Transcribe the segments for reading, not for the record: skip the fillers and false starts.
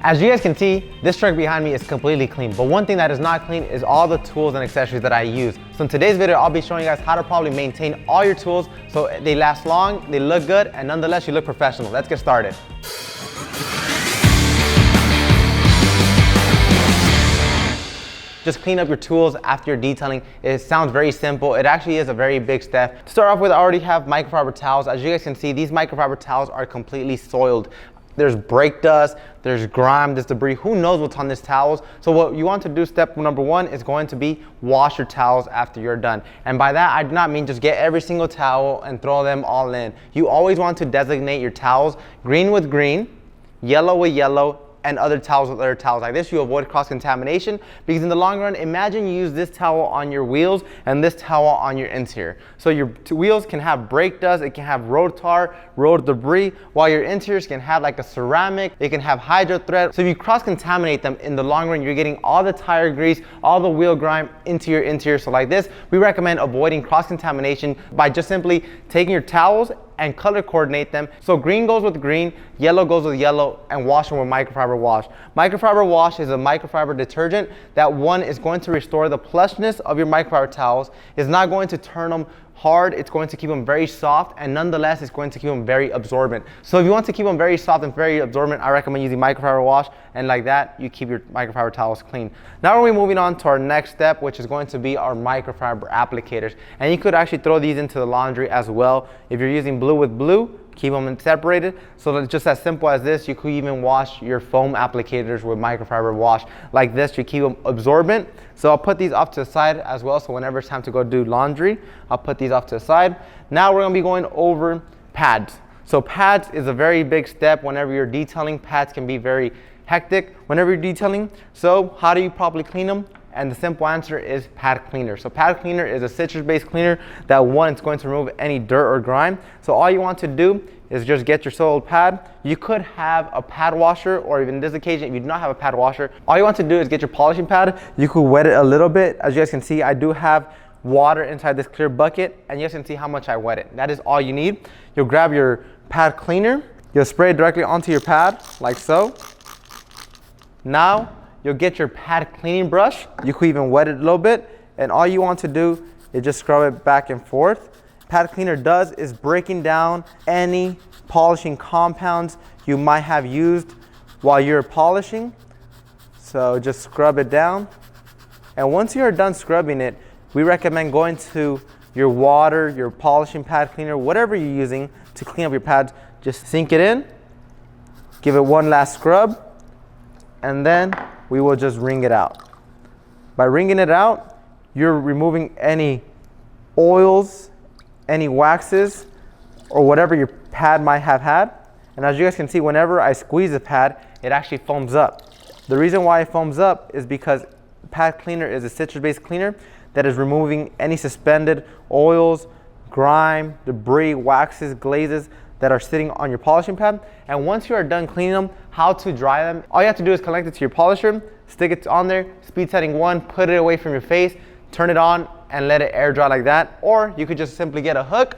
As you guys can see, this truck behind me is completely clean, but one thing that is not clean is all the tools and accessories that I use. So in today's video, I'll be showing you guys how to probably maintain all your tools so they last long, they look good, and nonetheless, you look professional. Let's get started. Just clean up your tools after your detailing. It sounds very simple. It actually is a very big step. To start off with, I already have microfiber towels. As you guys can see, these microfiber towels are completely soiled. There's brake dust, there's grime, there's debris, who knows what's on these towels. So what you want to do, step number one, is going to be wash your towels after you're done. And by that, I do not mean just get every single towel and throw them all in. You always want to designate your towels green with green, yellow with yellow, and other towels with other towels. Like this, you avoid cross-contamination, because in the long run, imagine you use this towel on your wheels and this towel on your interior. So your wheels can have brake dust, it can have road tar, road debris, while your interiors can have like a ceramic, it can have hydro thread. So if you cross-contaminate them, in the long run, you're getting all the tire grease, all the wheel grime into your interior. So like this, we recommend avoiding cross-contamination by just simply taking your towels and color coordinate them. So green goes with green, yellow goes with yellow, and wash them with microfiber wash. Microfiber wash is a microfiber detergent that one is going to restore the plushness of your microfiber towels. It's not going to turn them hard, it's going to keep them very soft, and nonetheless, it's going to keep them very absorbent. So if you want to keep them very soft and very absorbent, I recommend using microfiber wash, and like that, you keep your microfiber towels clean. Now we're moving on to our next step, which is going to be our microfiber applicators. And you could actually throw these into the laundry as well. If you're using blue with blue, keep them separated. So it's just as simple as this. You could even wash your foam applicators with microfiber wash. Like this, you keep them absorbent. So I'll put these off to the side as well. So whenever it's time to go do laundry, I'll put these off to the side. Now we're gonna be going over pads. So pads is a very big step whenever you're detailing. Pads can be very hectic whenever you're detailing. So how do you properly clean them? And the simple answer is pad cleaner. So pad cleaner is a citrus-based cleaner that one, it's going to remove any dirt or grime. So all you want to do is just get your soiled pad. You could have a pad washer, or even in this occasion, if you do not have a pad washer, all you want to do is get your polishing pad. You could wet it a little bit. As you guys can see, I do have water inside this clear bucket, and you guys can see how much I wet it. That is all you need. You'll grab your pad cleaner. You'll spray it directly onto your pad, like so. Now, you'll get your pad cleaning brush. You could even wet it a little bit, and all you want to do is just scrub it back and forth. Pad cleaner does is breaking down any polishing compounds you might have used while you're polishing. So just scrub it down. And once you're done scrubbing it, we recommend going to your water, your polishing pad cleaner, whatever you're using to clean up your pads. Just sink it in, give it one last scrub, and then we will just wring it out. By wringing it out, you're removing any oils, any waxes, or whatever your pad might have had. And as you guys can see, whenever I squeeze the pad, it actually foams up. The reason why it foams up is because pad cleaner is a citrus-based cleaner that is removing any suspended oils, grime, debris, waxes, glazes that are sitting on your polishing pad. And once you are done cleaning them, how to dry them, all you have to do is connect it to your polisher, stick it on there, speed setting 1, put it away from your face, turn it on, and let it air dry like that. Or you could just simply get a hook,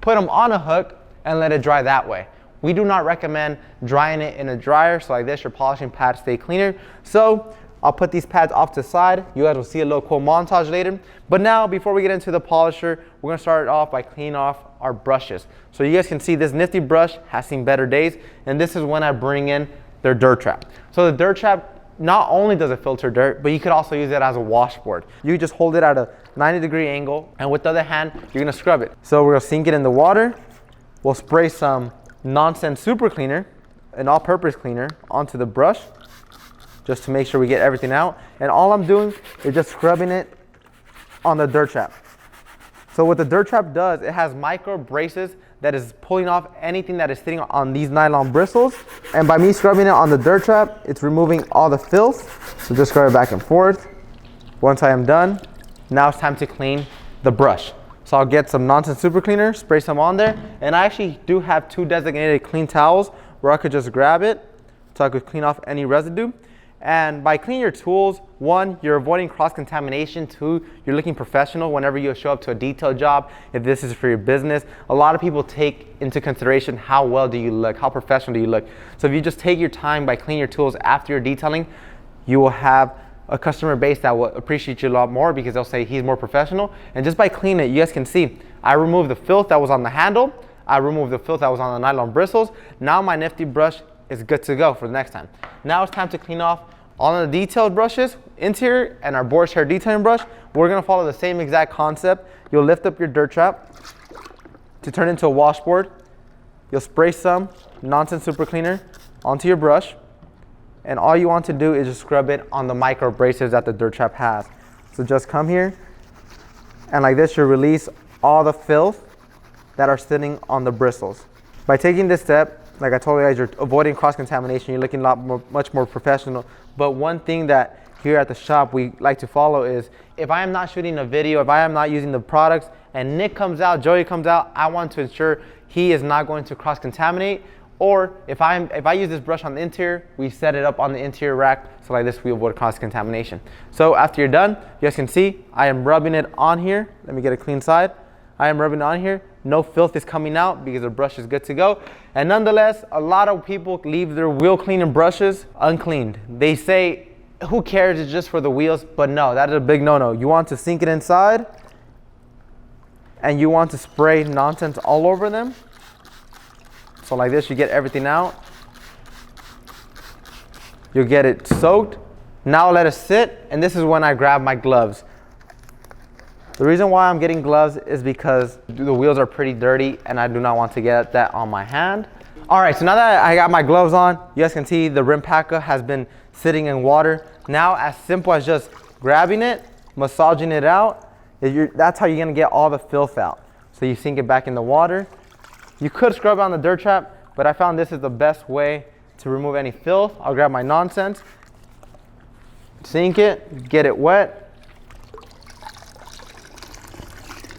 put them on a hook, and let it dry that way. We do not recommend drying it in a dryer, so like this, your polishing pads stay cleaner. So I'll put these pads off to the side. You guys will see a little cool montage later. But now, before we get into the polisher, we're gonna start it off by cleaning off our brushes. So you guys can see this nifty brush has seen better days, and this is when I bring in their dirt trap. So the dirt trap, not only does it filter dirt, but you could also use it as a washboard. You just hold it at a 90-degree angle, and with the other hand, you're gonna scrub it. So we're gonna sink it in the water. We'll spray some Nonsense Super Cleaner, an all-purpose cleaner, onto the brush, just to make sure we get everything out. And all I'm doing is just scrubbing it on the dirt trap. So what the dirt trap does, it has micro braces that is pulling off anything that is sitting on these nylon bristles. And by me scrubbing it on the dirt trap, it's removing all the filth. So just scrub it back and forth. Once I am done, now it's time to clean the brush. So I'll get some Nonsense Super Cleaner, spray some on there. And I actually do have 2 designated clean towels where I could just grab it so I could clean off any residue. And by cleaning your tools, one, you're avoiding cross-contamination. Two, you're looking professional whenever you show up to a detail job. If this is for your business, a lot of people take into consideration how well do you look, how professional do you look. So if you just take your time by cleaning your tools after your detailing, you will have a customer base that will appreciate you a lot more because they'll say he's more professional. And just by cleaning it, you guys can see, I removed the filth that was on the handle. I removed the filth that was on the nylon bristles. Now my nifty brush is good to go for the next time. Now it's time to clean off all of the detailed brushes, interior, and our boar's hair detailing brush. We're gonna follow the same exact concept. You'll lift up your dirt trap to turn into a washboard. You'll spray some Nonsense Super Cleaner onto your brush, and all you want to do is just scrub it on the micro abrasives that the dirt trap has. So just come here, and like this, you'll release all the filth that are sitting on the bristles. By taking this step, like I told you guys, you're avoiding cross-contamination. You're looking much more professional. But one thing that here at the shop we like to follow is, if I am not shooting a video, if I am not using the products, and Nick comes out, Joey comes out, I want to ensure he is not going to cross-contaminate. Or if I use this brush on the interior, we set it up on the interior rack, so like this we avoid cross-contamination. So after you're done, you guys can see I am rubbing it on here. Let me get a clean side. I am rubbing it on here. No filth is coming out because the brush is good to go. And nonetheless, a lot of people leave their wheel cleaning brushes uncleaned. They say, who cares, it's just for the wheels. But no, that is a big no-no. You want to sink it inside, and you want to spray Nonsense all over them. So like this, you get everything out. You'll get it soaked. Now let it sit, and this is when I grab my gloves. The reason why I'm getting gloves is because the wheels are pretty dirty and I do not want to get that on my hand. All right, so now that I got my gloves on, you guys can see the rim packer has been sitting in water. Now, as simple as just grabbing it, massaging it out, that's how you're gonna get all the filth out. So you sink it back in the water. You could scrub it on the dirt trap, but I found this is the best way to remove any filth. I'll grab my Nonsense, sink it, get it wet,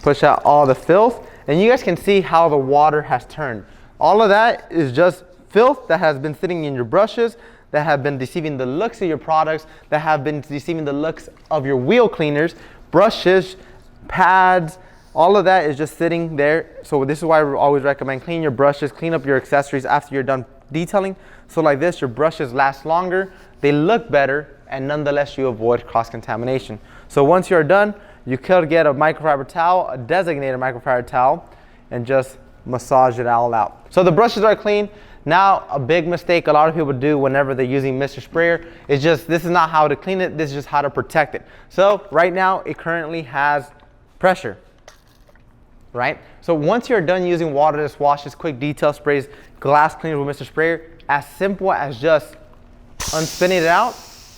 push out all the filth, and you guys can see how the water has turned. All of that is just filth that has been sitting in your brushes, that have been deceiving the looks of your products, that have been deceiving the looks of your wheel cleaners, brushes, pads, all of that is just sitting there. So this is why we always recommend clean your brushes, clean up your accessories after you're done detailing. So like this, your brushes last longer, they look better, and nonetheless you avoid cross-contamination. So once you're done, you could get a microfiber towel, a designated microfiber towel, and just massage it all out. So the brushes are clean. Now, a big mistake a lot of people do whenever they're using Mr. Sprayer is just, this is not how to clean it, this is just how to protect it. So right now, it currently has pressure, right? So once you're done using waterless washes, quick detail sprays, glass cleaners with Mr. Sprayer, as simple as just unspinning it out,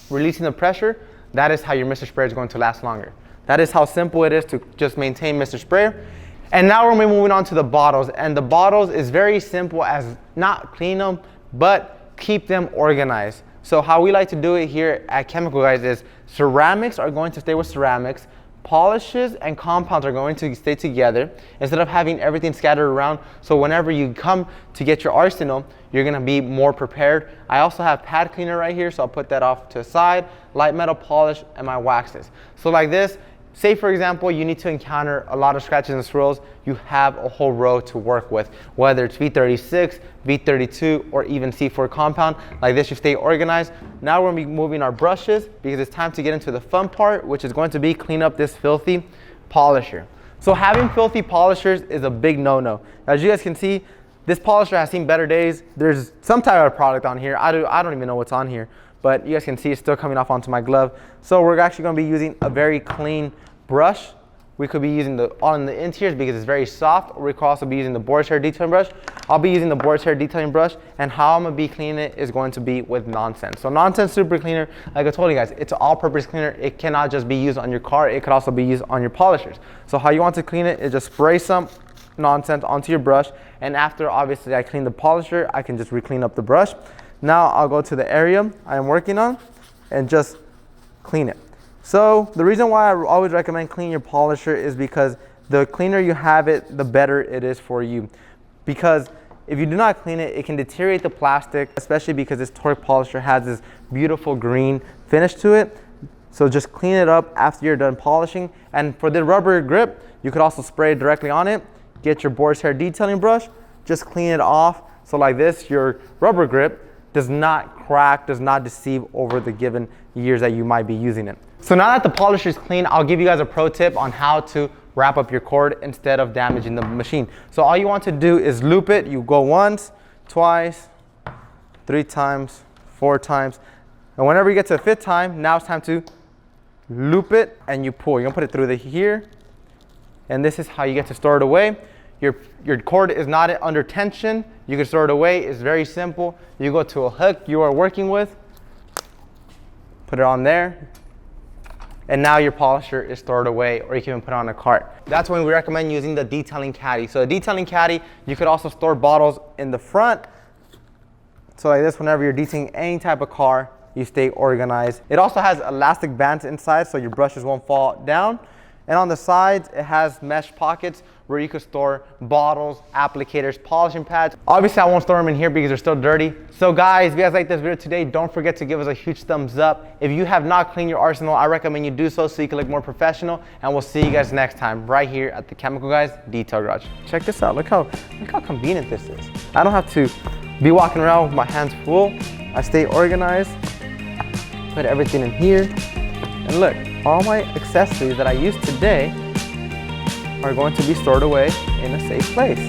releasing the pressure, that is how your Mr. Sprayer is going to last longer. That is how simple it is to just maintain Mr. Sprayer. And now we're moving on to the bottles. And the bottles is very simple as not clean them, but keep them organized. So how we like to do it here at Chemical Guys is ceramics are going to stay with ceramics, polishes and compounds are going to stay together instead of having everything scattered around. So whenever you come to get your arsenal, you're gonna be more prepared. I also have pad cleaner right here, so I'll put that off to the side, light metal polish, and my waxes. So like this, say for example, you need to encounter a lot of scratches and swirls, you have a whole row to work with, whether it's V36, V32, or even C4 compound. Like this, you stay organized. Now we're gonna be moving our brushes because it's time to get into the fun part, which is going to be clean up this filthy polisher. So having filthy polishers is a big no-no. As you guys can see, this polisher has seen better days. There's some type of product on here. I don't even know what's on here, but you guys can see it's still coming off onto my glove. So we're actually gonna be using a very clean brush. We could be using on the interiors because it's very soft, or we could also be using the boar's hair detailing brush. I'll be using the boar's hair detailing brush, and how I'm gonna be cleaning it is going to be with Nonsense. So Nonsense Super Cleaner, like I told you guys, it's an all-purpose cleaner. It cannot just be used on your car, it could also be used on your polishers. So how you want to clean it is just spray some Nonsense onto your brush, and after obviously I clean the polisher, I can just re-clean up the brush. Now I'll go to the area I am working on and just clean it. So the reason why I always recommend cleaning your polisher is because the cleaner you have it, the better it is for you. Because if you do not clean it, it can deteriorate the plastic, especially because this torque polisher has this beautiful green finish to it. So just clean it up after you're done polishing. And for the rubber grip, you could also spray it directly on it. Get your boar's hair detailing brush, just clean it off. So like this, your rubber grip does not crack, does not deceive over the given years that you might be using it. So now that the polisher is clean, I'll give you guys a pro tip on how to wrap up your cord instead of damaging the machine. So all you want to do is loop it. You go once, twice, 3 times, 4 times. And whenever you get to the 5th time, now it's time to loop it and you pull. You're gonna put it through here. And this is how you get to store it away. Your cord is not under tension. You can store it away. It's very simple. You go to a hook you are working with, put it on there, and now your polisher is stored away, or you can even put it on a cart. That's when we recommend using the detailing caddy. So a detailing caddy, you could also store bottles in the front. So like this, whenever you're detailing any type of car, you stay organized. It also has elastic bands inside so your brushes won't fall down. And on the sides, it has mesh pockets where you could store bottles, applicators, polishing pads. Obviously, I won't store them in here because they're still dirty. So guys, if you guys like this video today, don't forget to give us a huge thumbs up. If you have not cleaned your arsenal, I recommend you do so you can look more professional. And we'll see you guys next time right here at the Chemical Guys Detail Garage. Check this out. Look how convenient this is. I don't have to be walking around with my hands full. I stay organized. Put everything in here. And look, all my accessories that I used today are going to be stored away in a safe place.